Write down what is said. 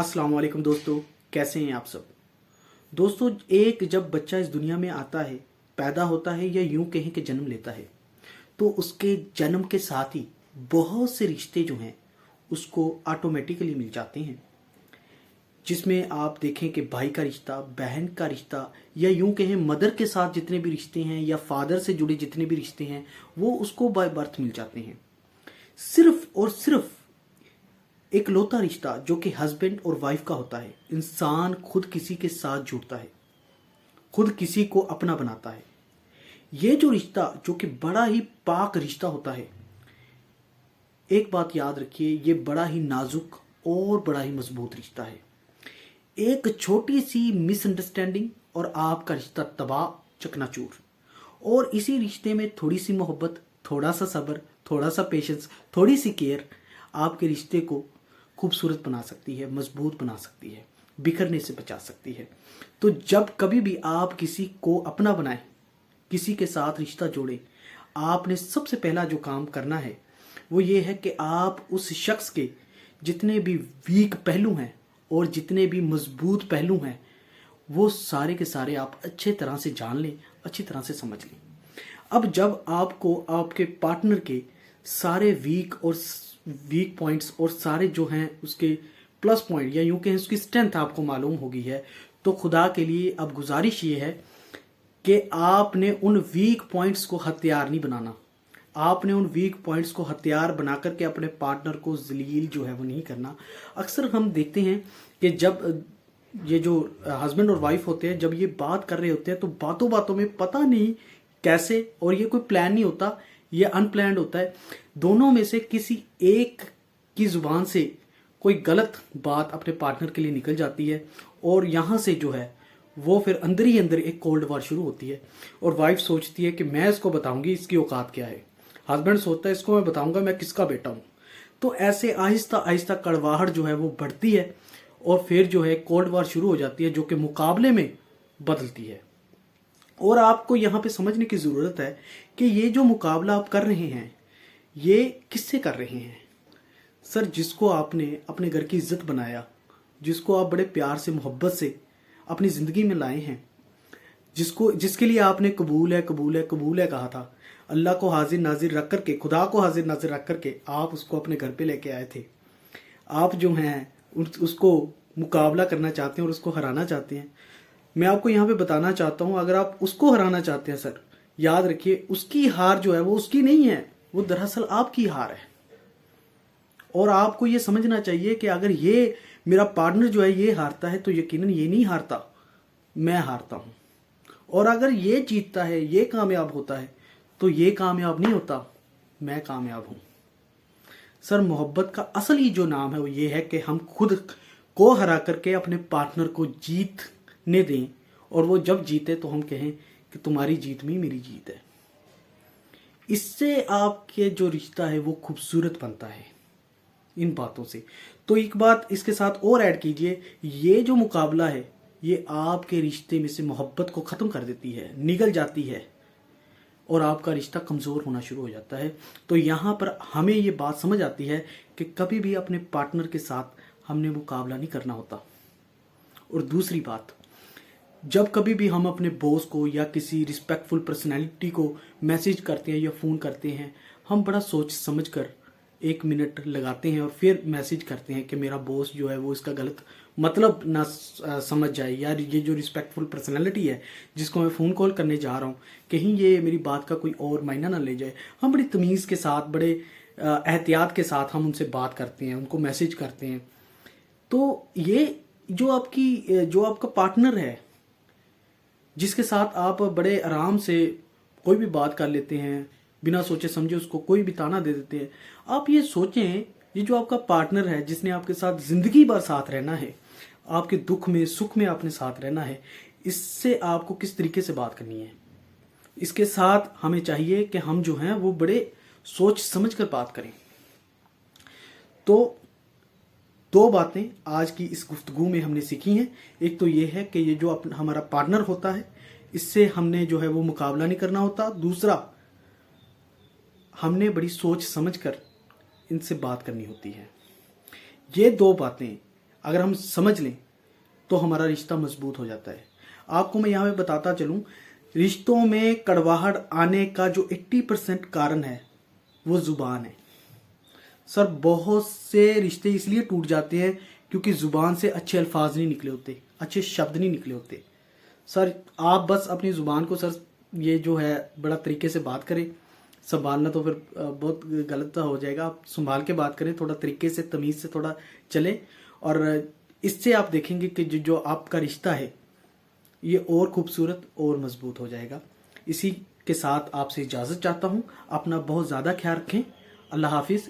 अस्सलाम वालेकुम दोस्तों, कैसे हैं आप सब। दोस्तों, एक जब बच्चा इस दुनिया में आता है, पैदा होता है या यूं कहें कि जन्म लेता है, तो उसके जन्म के साथ ही बहुत से रिश्ते जो हैं उसको ऑटोमेटिकली मिल जाते हैं। जिसमें आप देखें कि भाई का रिश्ता, बहन का रिश्ता, या यूं कहें मदर के साथ जितने भी रिश्ते हैं या फादर से जुड़े जितने भी रिश्ते हैं वो उसको बाय बर्थ मिल जाते हैं। सिर्फ और सिर्फ एक लौता रिश्ता जो कि हस्बैंड और वाइफ का होता है, इंसान खुद किसी के साथ जुड़ता है, खुद किसी को अपना बनाता है। ये जो रिश्ता जो कि बड़ा ही पाक रिश्ता होता है, एक बात याद रखिए, ये बड़ा ही नाजुक और बड़ा ही मजबूत रिश्ता है। एक छोटी सी मिसअंडरस्टैंडिंग और आपका रिश्ता तबाह, चकनाचूर। और इसी रिश्ते में थोड़ी सी मोहब्बत, थोड़ा सा सब्र, थोड़ा सा पेशेंस, थोड़ी सी केयर आपके रिश्ते को खूबसूरत बना सकती है, मजबूत बना सकती है, बिखरने से बचा सकती है। तो जब कभी भी आप किसी को अपना बनाएं, किसी के साथ रिश्ता जोड़ें, आपने सबसे पहला जो काम करना है वो ये है कि आप उस शख्स के जितने भी वीक पहलू हैं और जितने भी मजबूत पहलू हैं वो सारे के सारे आप अच्छे तरह से जान लें, अच्छी तरह से समझ लें। अब जब आपको आपके पार्टनर के सारे वीक पॉइंट्स और सारे जो हैं उसके प्लस पॉइंट या यूं कहें उसकी स्ट्रेंथ आपको मालूम हो गई है, तो खुदा के लिए अब गुजारिश ये है कि आपने उन वीक पॉइंट्स को हथियार नहीं बनाना। आपने उन वीक पॉइंट्स को हथियार बना करके अपने पार्टनर को जलील जो है वो नहीं करना। अक्सर हम देखते हैं कि जब ये जो हस्बैंड और वाइफ होते हैं, जब ये बात कर रहे होते हैं तो बातों बातों में पता नहीं कैसे, और ये कोई प्लान नहीं होता, ये अनप्लैंड होता है, दोनों में से किसी एक की जुबान से कोई गलत बात अपने पार्टनर के लिए निकल जाती है और यहाँ से जो है वो फिर अंदर ही अंदर एक कोल्ड वॉर शुरू होती है। और वाइफ सोचती है कि मैं इसको बताऊंगी इसकी औकात क्या है, हस्बैंड सोचता है इसको मैं बताऊंगा मैं किसका बेटा हूं। तो ऐसे आहिस्ता आहिस्ता कड़वाहट जो है वो बढ़ती है और फिर जो है कोल्ड वॉर शुरू हो जाती है, जो कि मुकाबले में बदलती है। और आपको यहाँ पे समझने की जरूरत है कि ये जो मुकाबला आप कर रहे हैं ये किससे कर रहे हैं। सर, जिसको आपने अपने घर की इज्जत बनाया, जिसको आप बड़े प्यार से मोहब्बत से अपनी जिंदगी में लाए हैं, जिसके लिए आपने कबूल है कबूल है कबूल है कहा था, अल्लाह को हाजिर नाजिर रख करके, खुदा को हाजिर नाजिर रख करके आप उसको अपने घर पे लेके आए थे। आप जो हैं उसको मुकाबला करना चाहते हैं और उसको हराना चाहते हैं। मैं आपको यहाँ पे बताना चाहता हूँ, अगर आप उसको हराना चाहते हैं सर, याद रखिए उसकी हार जो है वो उसकी नहीं है, वो दरअसल आपकी हार है। और आपको ये समझना चाहिए कि अगर ये मेरा पार्टनर जो है ये हारता है तो यकीनन ये नहीं हारता, मैं हारता हूँ। और अगर ये जीतता है, ये कामयाब होता है, तो ये कामयाब नहीं होता, मैं कामयाब हूँ। सर, मोहब्बत का असली जो नाम है वो ये है कि हम खुद को हरा करके अपने पार्टनर को जीतने दें, और वो जब जीते तो हम कहें कि तुम्हारी जीत में मेरी जीत है। इससे आपके जो रिश्ता है वो खूबसूरत बनता है इन बातों से। तो एक बात इसके साथ और ऐड कीजिए, ये जो मुकाबला है ये आपके रिश्ते में से मोहब्बत को ख़त्म कर देती है, निगल जाती है और आपका रिश्ता कमज़ोर होना शुरू हो जाता है। तो यहाँ पर हमें ये बात समझ आती है कि कभी भी अपने पार्टनर के साथ हमने मुकाबला नहीं करना होता। और दूसरी बात, जब कभी भी हम अपने बॉस को या किसी रिस्पेक्टफुल पर्सनैलिटी को मैसेज करते हैं या फ़ोन करते हैं, हम बड़ा सोच समझ कर 1 मिनट लगाते हैं और फिर मैसेज करते हैं कि मेरा बॉस जो है वो इसका गलत मतलब ना समझ जाए, यार ये जो रिस्पेक्टफुल पर्सनैलिटी है जिसको मैं फ़ोन कॉल करने जा रहा हूँ, कहीं ये मेरी बात का कोई और मायना ना ले जाए। हम बड़ी तमीज़ के साथ, बड़े एहतियात के साथ हम उनसे बात करते हैं, उनको मैसेज करते हैं। तो ये जो आपका पार्टनर है जिसके साथ आप बड़े आराम से कोई भी बात कर लेते हैं, बिना सोचे समझे उसको कोई भी ताना दे देते हैं, आप ये सोचें ये जो आपका पार्टनर है जिसने आपके साथ जिंदगी भर साथ रहना है, आपके दुख में सुख में आपने साथ रहना है, इससे आपको किस तरीके से बात करनी है। इसके साथ हमें चाहिए कि हम जो हैं वो बड़े सोच समझ कर बात करें। तो 2 बातें आज की इस गुफ्तगू में हमने सीखी हैं। एक तो ये है कि ये जो हमारा पार्टनर होता है इससे हमने जो है वो मुकाबला नहीं करना होता। दूसरा, हमने बड़ी सोच समझ कर इनसे बात करनी होती है। ये 2 बातें अगर हम समझ लें तो हमारा रिश्ता मजबूत हो जाता है। आपको मैं यहाँ पे बताता चलूँ, रिश्तों में कड़वाहट आने का जो 80% कारण है वो जुबान है। सर बहुत से रिश्ते इसलिए टूट जाते हैं क्योंकि जुबान से अच्छे अल्फाज नहीं निकले होते, अच्छे शब्द नहीं निकले होते। सर आप बस अपनी जुबान को सर ये जो है बड़ा तरीके से बात करें, संभालना तो फिर बहुत गलत हो जाएगा, आप संभाल के बात करें, थोड़ा तरीके से तमीज़ से थोड़ा चले, और इससे आप देखेंगे कि जो आपका रिश्ता है ये और खूबसूरत और मजबूत हो जाएगा। इसी के साथ आपसे इजाज़त चाहता हूँ। अपना बहुत ज़्यादा ख्याल रखें। अल्लाह हाफिज़।